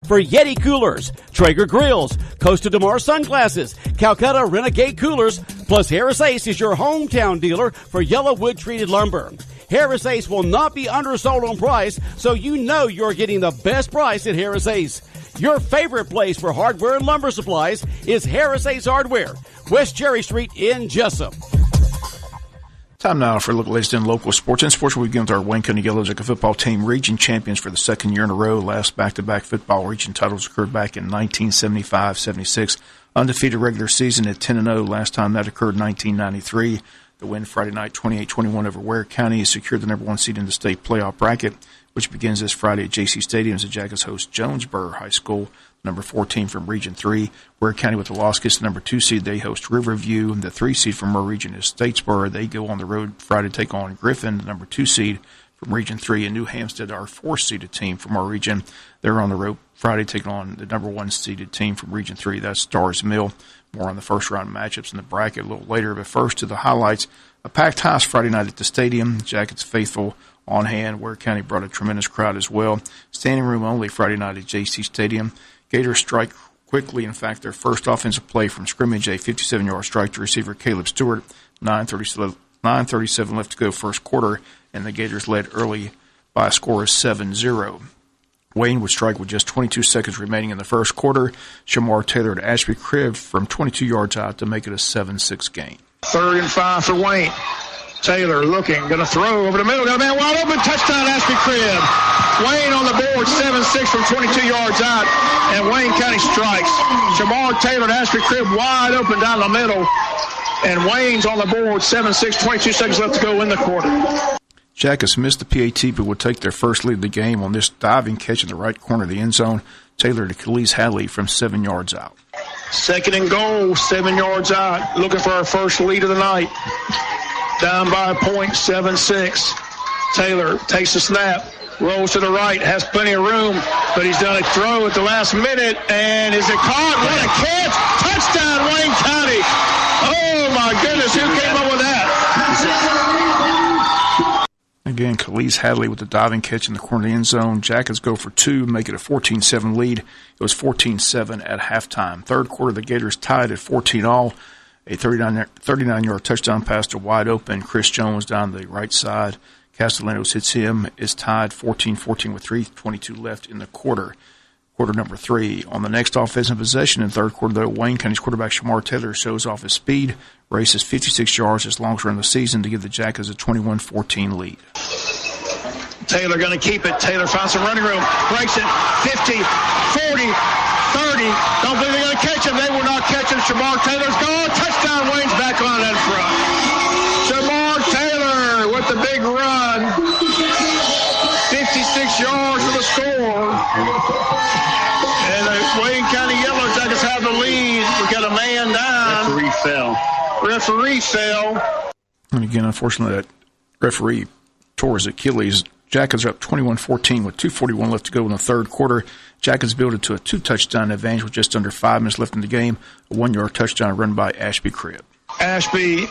for Yeti coolers, Traeger grills, Costa de Mar sunglasses, Calcutta Renegade coolers, plus Harris Ace is your hometown dealer for yellow wood treated lumber. Harris Ace will not be undersold on price, so you know you're getting the best price at Harris Ace. Your favorite place for hardware and lumber supplies is Harris Ace Hardware, West Cherry Street in Jesup. Time now for a look at latest in local sports. In sports, we begin with our Wayne County Yellow Jacket football team, region champions for the second year in a row. Last back-to-back football region titles occurred back in 1975-76. Undefeated regular season at 10-0. Last time that occurred in 1993. The win Friday night, 28-21 over Ware County, has secured the number one seed in the state playoff bracket, which begins this Friday at JC Stadium as the Jackets host Jonesboro High School, number 14 from Region 3. Ware County with the loss gets the number 2 seed. They host Riverview. The 3 seed from our region is Statesboro. They go on the road Friday to take on Griffin, the number 2 seed from Region 3. And New Hampstead, our 4th-seeded team from our region. They're on the road Friday taking on the number 1-seeded team from Region 3. That's Stars Mill. More on the first-round matchups in the bracket a little later. But first to the highlights. A packed house Friday night at the stadium. Jackets faithful on hand. Ware County brought a tremendous crowd as well. Standing room only Friday night at JC Stadium. Gators strike quickly. In fact, their first offensive play from scrimmage, a 57-yard strike to receiver Caleb Stewart. 9:37 left to go first quarter, and the Gators led early by a score of 7-0. Wayne would strike with just 22 seconds remaining in the first quarter. Shamar Taylor to Ashby Cribb from 22 yards out to make it a 7-6 game. 3rd and 5 for Wayne. Taylor looking, going to throw over the middle. Got a man wide open. Touchdown, Ashby Cribb. Wayne on the board, 7-6 from 22 yards out, and Wayne County strikes. Shamar Taylor to Ashby Cribb wide open down the middle, and Wayne's on the board, 7-6, 22 seconds left to go in the quarter. Jackets missed the PAT, but would take their first lead of the game on this diving catch in the right corner of the end zone. Taylor to Khalees Hadley from 7 yards out. 2nd and goal, 7 yards out, looking for our first lead of the night. Down by a point, 7-6. Taylor takes the snap, rolls to the right, has plenty of room, but he's done a throw at the last minute, and is it caught? What a catch! Touchdown, Wayne County! Oh, my goodness, who came up with that? Again, Khalees Hadley with the diving catch in the corner of the end zone. Jackets go for 2, make it a 14-7 lead. It was 14-7 at halftime. Third quarter, the Gators tied at 14-all. A 39-yard touchdown pass to wide open Chris Jones down the right side. Castellanos hits him, is tied 14-14 with 3:22 left in the quarter. Quarter number 3. On the next offensive possession in third quarter, though, Wayne County's quarterback Shamar Taylor shows off his speed, races 56 yards, his longest run of the season to give the Jackets a 21-14 lead. Taylor going to keep it. Taylor finds some running room, breaks it, 50, 40, 30. Don't believe they're going to catch him. They will not catch him. Shamar Taylor's gone. Touchdown, Wayne's back on that front. Shamar Taylor with the big run. 56 yards for the score. And the Wayne County Yellow Jackets have the lead. We got a man down. Referee fell. And again, unfortunately, that referee tore his Achilles. Jackets are up 21-14 with 2:41 left to go in the third quarter. Jackets build it to a 2-touchdown advantage with just under 5 minutes left in the game. A 1-yard touchdown run by Ashby Cribb. Ashby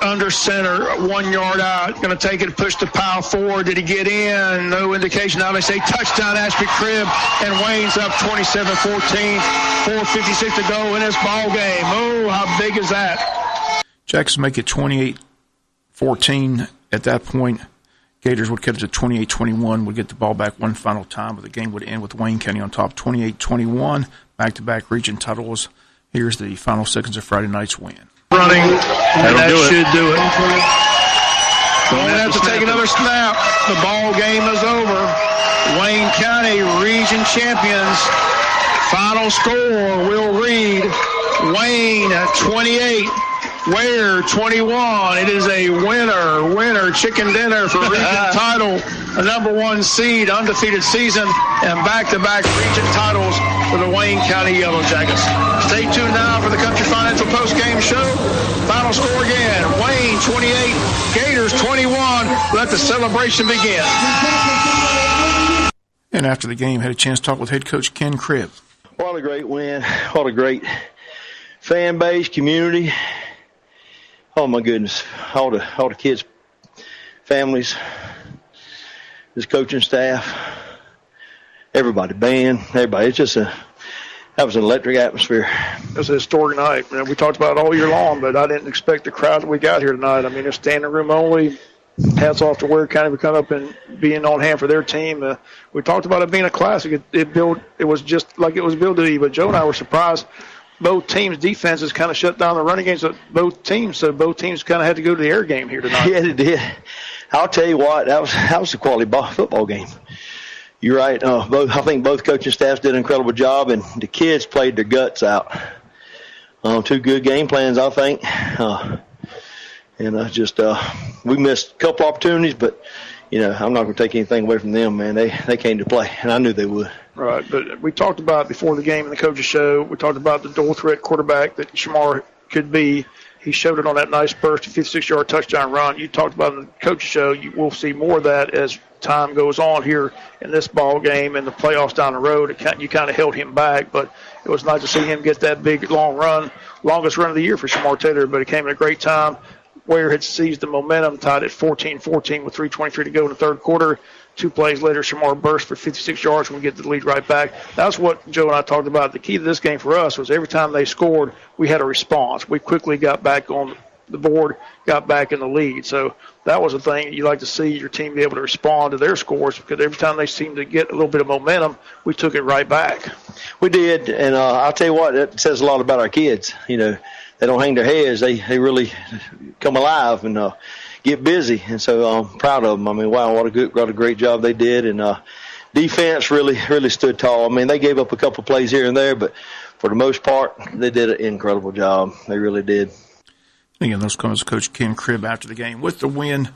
under center, 1 yard out. Going to take it, push the pile forward. Did he get in? No indication. Now they say touchdown, Ashby Cribb, and Wayne's up 27-14. 4:56 to go in this ball game. Oh, how big is that? Jackets make it 28-14 at that point. Gators would cut it to 28-21, would get the ball back one final time, but the game would end with Wayne County on top 28-21. Back-to-back region titles. Here's the final seconds of Friday night's win. Running, and that should do it. Don't have to take another snap. The ball game is over. Wayne County region champions. Final score will read Wayne 28. Ware 21. It is a winner chicken dinner for region title, a number 1 seed, undefeated season, and back-to-back region titles for the Wayne County Yellow Jackets. Stay tuned now for the Country Financial Post-Game Show. Final score again, Wayne 28, Gators 21. Let the celebration begin. And after the game, had a chance to talk with head coach Ken Cribb. What a great win. What a great fan base, community. Oh my goodness! All the kids, families, this coaching staff. everybody, band, everybody. It's just that was an electric atmosphere. It was a historic night. You know, we talked about it all year long, but I didn't expect the crowd that we got here tonight. I mean, it's standing room only. Hats off to Ware County for coming up and being on hand for their team. We talked about it being a classic. It was just like it was built to be, but Joe and I were surprised. Both teams' defenses kind of shut down the running games of both teams, so both teams kind of had to go to the air game here tonight. Yeah, they did. I'll tell you what, that was a quality football game. You're right. I think both coaching staffs did an incredible job, and the kids played their guts out. Two good game plans, I think. We missed a couple opportunities, but, I'm not going to take anything away from them, man. They came to play, and I knew they would. Right, but we talked about before the game in the coaches' show, we talked about the dual threat quarterback that Shamar could be. He showed it on that nice burst, 56-yard touchdown run. You talked about in the coaches' show. We'll see more of that as time goes on here in this ball game and the playoffs down the road. You kind of held him back, but it was nice to see him get that big, long run, longest run of the year for Shamar Taylor, but it came at a great time. Ware had seized the momentum, tied at 14-14 with 3:23 to go in the third quarter. 2 plays later, Shamar burst for 56 yards and we get the lead right back. That's what Joe and I talked about. The key to this game for us was every time they scored, we had a response. We quickly got back on the board, got back in the lead. So that was a thing you like to see your team be able to respond to their scores, because every time they seemed to get a little bit of momentum, we took it right back. We did, and I'll tell you what, it says a lot about our kids. They don't hang their heads. They really come alive and get busy, and so I'm proud of them. I mean, wow, what a great job they did, and defense really stood tall. I mean, they gave up a couple plays here and there, but for the most part, they did an incredible job. They really did. Again, those comments Coach Ken Cribb after the game. With the win,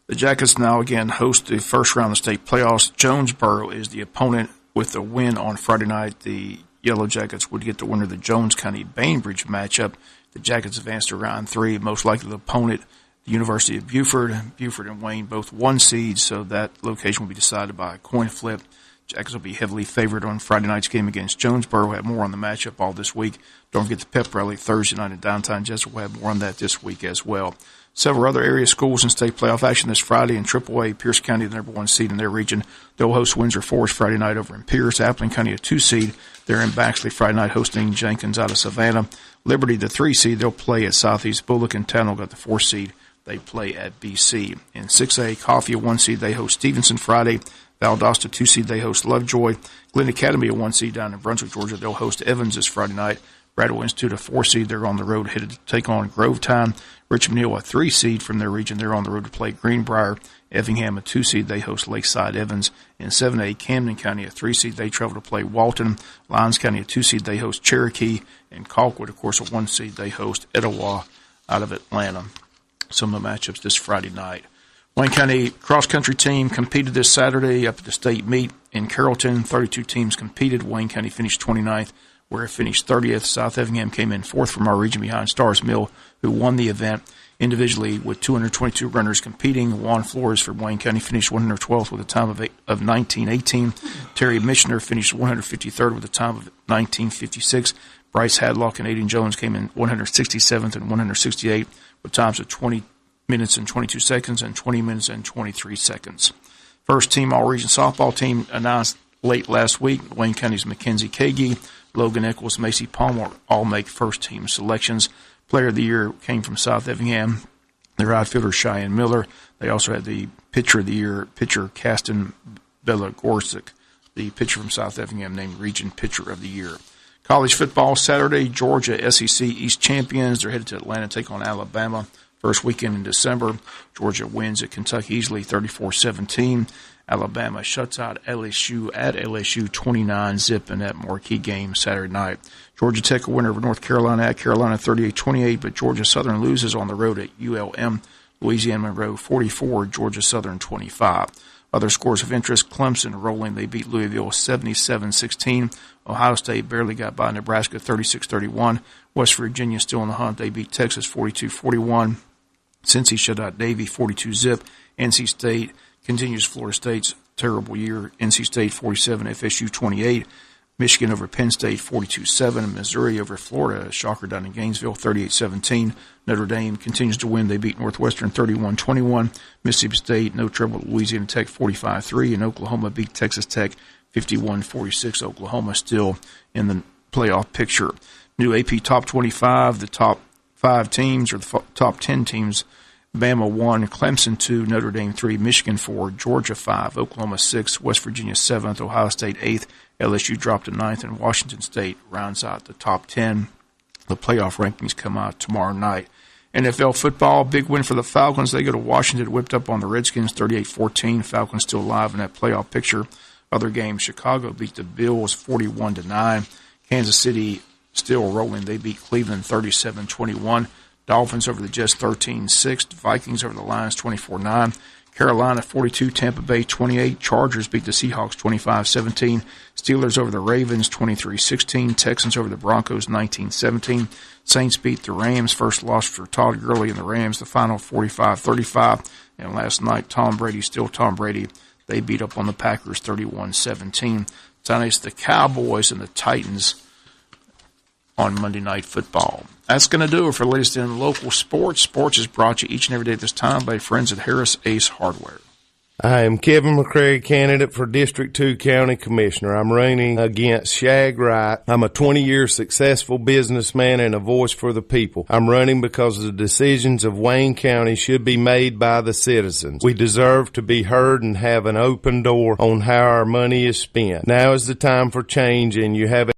the Jackets now again host the first round of the state playoffs. Jonesboro is the opponent. With the win on Friday night, the Yellow Jackets would get the winner of the Jones County Bainbridge matchup. The Jackets advanced to round 3. Most likely the opponent, the University of Beaufort. Beaufort and Wayne both 1 seeds, so that location will be decided by a coin flip. Jackets will be heavily favored on Friday night's game against Jonesboro. We'll have more on the matchup all this week. Don't forget the pep rally Thursday night in downtown Jesup. We'll have more on that this week as well. Several other area schools in state playoff action this Friday in AAA. Pierce County, the number 1 seed in their region. They'll host Windsor Forest Friday night over in Pierce. Appling County, a 2 seed. They're in Baxley Friday night hosting Jenkins out of Savannah. Liberty, the 3 seed. They'll play at Southeast Bullock, and Tannell got the 4 seed. They play at BC. In 6A, Coffee, a 1 seed. They host Stevenson Friday. Valdosta, 2 seed. They host Lovejoy. Glen Academy, a 1 seed down in Brunswick, Georgia. They'll host Evans this Friday night. Bradwell Institute, a 4 seed. They're on the road headed to take on Grovetown. Richmond Hill, a 3 seed from their region. They're on the road to play Greenbrier. Effingham, a 2 seed. They host Lakeside Evans. In 7A, Camden County, a 3 seed. They travel to play Walton. Lyons County, a 2 seed. They host Cherokee. And Colquitt, of course, a 1 seed. They host Etowah out of Atlanta. Some of the matchups this Friday night. Wayne County cross-country team competed this Saturday up at the state meet in Carrollton. 32 teams competed. Wayne County finished 29th. Where it finished 30th. South Effingham came in 4th from our region behind Stars Mill, who won the event individually with 222 runners competing. Juan Flores from Wayne County finished 112th with a time of 19:18. Terry Michener finished 153rd with a time of 19:56. Bryce Hadlock and Aiden Jones came in 167th and 168 with times of 20 minutes and 22 seconds and 20 minutes and 23 seconds. First team all-region softball team announced late last week. Wayne County's Mackenzie Kagi, Logan Eccles, Macy Palmer all make first-team selections. Player of the year came from South Effingham. Their outfielder, Cheyenne Miller. They also had the pitcher of the year, pitcher Caston Bella Gorsick, the pitcher from South Effingham named Region Pitcher of the Year. College football Saturday, Georgia SEC East champions. They're headed to Atlanta to take on Alabama. First weekend in December. Georgia wins at Kentucky easily 34-17. Alabama shuts out LSU at LSU 29-zip in that marquee game Saturday night. Georgia Tech a winner over North Carolina at Carolina 38-28, but Georgia Southern loses on the road at ULM. Louisiana Monroe 44, Georgia Southern 25. Other scores of interest, Clemson rolling. They beat Louisville 77-16. Ohio State barely got by Nebraska 36-31. West Virginia still in the hunt. They beat Texas 42-41. Cincy shut out Navy 42-zip. NC State continues Florida State's terrible year. NC State 47, FSU 28. Michigan over Penn State 42-7. Missouri over Florida, shocker down in Gainesville 38-17. Notre Dame continues to win. They beat Northwestern 31-21. Mississippi State, no trouble. Louisiana Tech 45-3. And Oklahoma beat Texas Tech 51-46. Oklahoma still in the playoff picture. New AP Top 25, the top 5 teams or the top 10 teams. Bama 1, Clemson 2, Notre Dame 3, Michigan 4, Georgia 5, Oklahoma 6, West Virginia 7th, Ohio State 8th, LSU dropped to 9th, and Washington State rounds out the top 10. The playoff rankings come out tomorrow night. NFL football, big win for the Falcons. They go to Washington, whipped up on the Redskins 38-14. Falcons still alive in that playoff picture. Other games, Chicago beat the Bills 41-9. Kansas City still rolling. They beat Cleveland 37-21. Dolphins over the Jets 13-6. Vikings over the Lions 24-9. Carolina 42, Tampa Bay 28. Chargers beat the Seahawks 25-17. Steelers over the Ravens 23-16. Texans over the Broncos 19-17. Saints beat the Rams. First loss for Todd Gurley and the Rams. The final 45-35. And last night, Tom Brady, still Tom Brady, they beat up on the Packers 31-17. Tonight it's the Cowboys and the Titans on Monday Night Football. That's going to do it for the latest in local sports. Sports is brought to you each and every day at this time by friends at Harris Ace Hardware. I am Kevin McCrary, candidate for District 2 County Commissioner. I'm running against Shag Wright. I'm a 20-year successful businessman and a voice for the people. I'm running because the decisions of Wayne County should be made by the citizens. We deserve to be heard and have an open door on how our money is spent. Now is the time for change, and you have